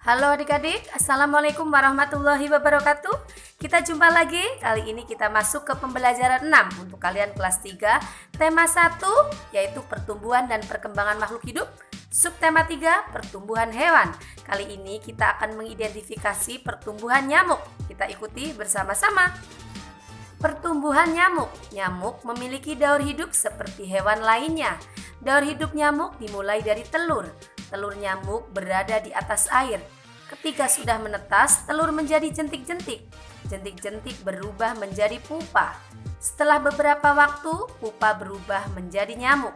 Halo adik-adik, Assalamualaikum warahmatullahi wabarakatuh. Kita jumpa lagi, kali ini kita masuk ke pembelajaran 6 untuk kalian kelas 3. Tema 1 yaitu pertumbuhan dan perkembangan makhluk hidup. Subtema 3, pertumbuhan hewan. Kali ini kita akan mengidentifikasi pertumbuhan nyamuk. Kita ikuti bersama-sama. Pertumbuhan nyamuk. Nyamuk memiliki daur hidup seperti hewan lainnya. Daur hidup nyamuk dimulai dari telur. Telur nyamuk berada di atas air. Ketika sudah menetas, telur menjadi jentik-jentik. Jentik-jentik berubah menjadi pupa. Setelah beberapa waktu, pupa berubah menjadi nyamuk.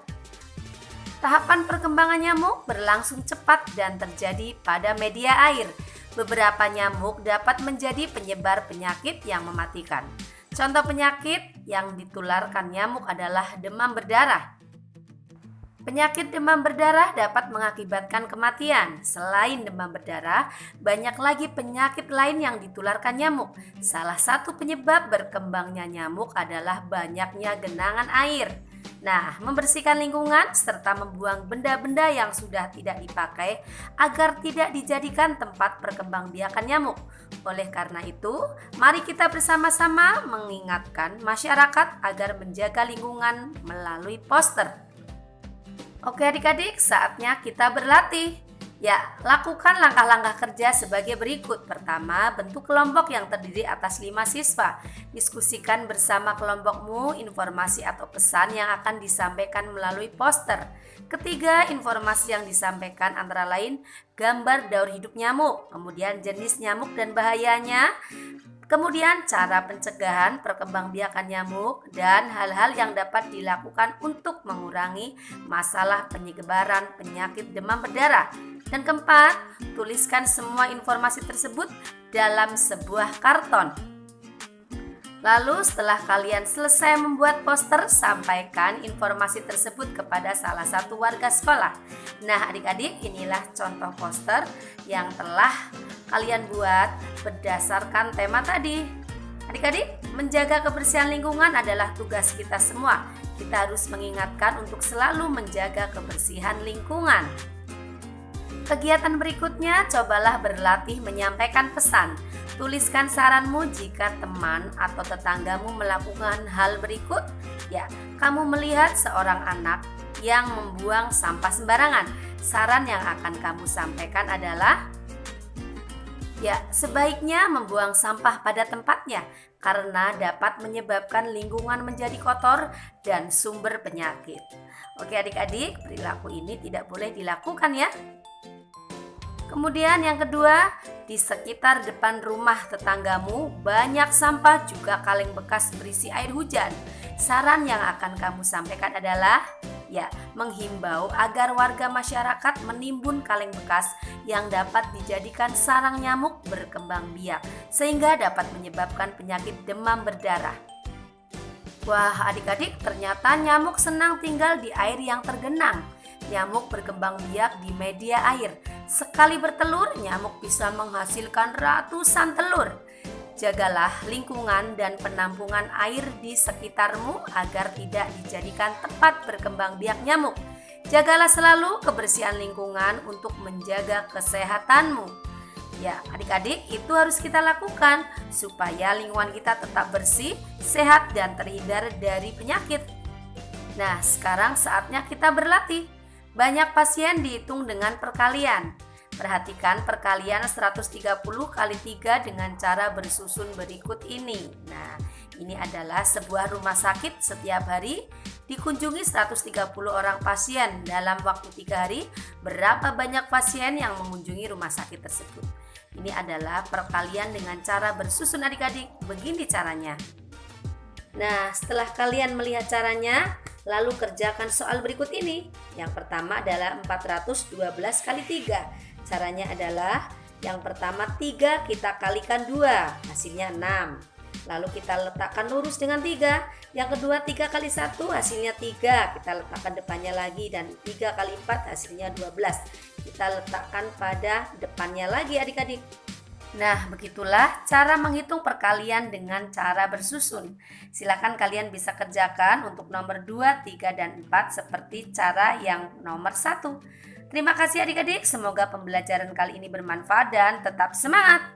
Tahapan perkembangan nyamuk berlangsung cepat dan terjadi pada media air. Beberapa nyamuk dapat menjadi penyebar penyakit yang mematikan. Contoh penyakit yang ditularkan nyamuk adalah demam berdarah. Penyakit demam berdarah dapat mengakibatkan kematian. Selain demam berdarah, banyak lagi penyakit lain yang ditularkan nyamuk. Salah satu penyebab berkembangnya nyamuk adalah banyaknya genangan air. Nah, membersihkan lingkungan serta membuang benda-benda yang sudah tidak dipakai agar tidak dijadikan tempat perkembangbiakan nyamuk. Oleh karena itu, mari kita bersama-sama mengingatkan masyarakat agar menjaga lingkungan melalui poster. Oke adik-adik, saatnya kita berlatih. Ya, lakukan langkah-langkah kerja sebagai berikut. Pertama, bentuk kelompok yang terdiri atas 5 siswa. Diskusikan bersama kelompokmu informasi atau pesan yang akan disampaikan melalui poster. Ketiga, informasi yang disampaikan antara lain gambar daur hidup nyamuk, kemudian jenis nyamuk dan bahayanya, kemudian cara pencegahan perkembangbiakan nyamuk dan hal-hal yang dapat dilakukan untuk mengurangi masalah penyebaran penyakit demam berdarah. Dan keempat, tuliskan semua informasi tersebut dalam sebuah karton. Lalu setelah kalian selesai membuat poster, sampaikan informasi tersebut kepada salah satu warga sekolah. Nah adik-adik, inilah contoh poster yang telah kalian buat berdasarkan tema tadi. Adik-adik, menjaga kebersihan lingkungan adalah tugas kita semua. Kita harus mengingatkan untuk selalu menjaga kebersihan lingkungan. Kegiatan berikutnya, cobalah berlatih menyampaikan pesan. Tuliskan saranmu jika teman atau tetanggamu melakukan hal berikut. Ya, kamu melihat seorang anak yang membuang sampah sembarangan. Saran yang akan kamu sampaikan adalah, ya, sebaiknya membuang sampah pada tempatnya karena dapat menyebabkan lingkungan menjadi kotor dan sumber penyakit. Oke adik-adik, perilaku ini tidak boleh dilakukan ya. Kemudian yang kedua, di sekitar depan rumah tetanggamu banyak sampah juga kaleng bekas berisi air hujan. Saran yang akan kamu sampaikan adalah, ya, menghimbau agar warga masyarakat menimbun kaleng bekas yang dapat dijadikan sarang nyamuk berkembang biak sehingga dapat menyebabkan penyakit demam berdarah. Wah adik-adik, ternyata nyamuk senang tinggal di air yang tergenang. Nyamuk berkembang biak di media air. Sekali bertelur, nyamuk bisa menghasilkan ratusan telur. Jagalah lingkungan dan penampungan air di sekitarmu agar tidak dijadikan tempat berkembang biak nyamuk. Jagalah selalu kebersihan lingkungan untuk menjaga kesehatanmu. Ya, adik-adik, itu harus kita lakukan supaya lingkungan kita tetap bersih, sehat, dan terhindar dari penyakit. Nah, sekarang saatnya kita berlatih. Banyak pasien dihitung dengan perkalian. Perhatikan perkalian 130 kali 3 dengan cara bersusun berikut ini. Nah, ini adalah sebuah rumah sakit. Setiap hari dikunjungi 130 orang pasien. Dalam waktu 3 hari, berapa banyak pasien yang mengunjungi rumah sakit tersebut? Ini adalah perkalian dengan cara bersusun adik-adik. Begini caranya. Nah, setelah kalian melihat caranya, lalu kerjakan soal berikut ini. Yang pertama adalah 412 kali 3. Caranya adalah yang pertama 3 kita kalikan 2, hasilnya 6. Lalu kita letakkan lurus dengan 3. Yang kedua 3 kali 1 hasilnya 3. Kita letakkan depannya lagi dan 3 kali 4 hasilnya 12. Kita letakkan pada depannya lagi adik-adik. Nah, begitulah cara menghitung perkalian dengan cara bersusun. Silakan kalian bisa kerjakan untuk nomor 2, 3, dan 4 seperti cara yang nomor 1. Terima kasih adik-adik, semoga pembelajaran kali ini bermanfaat dan tetap semangat.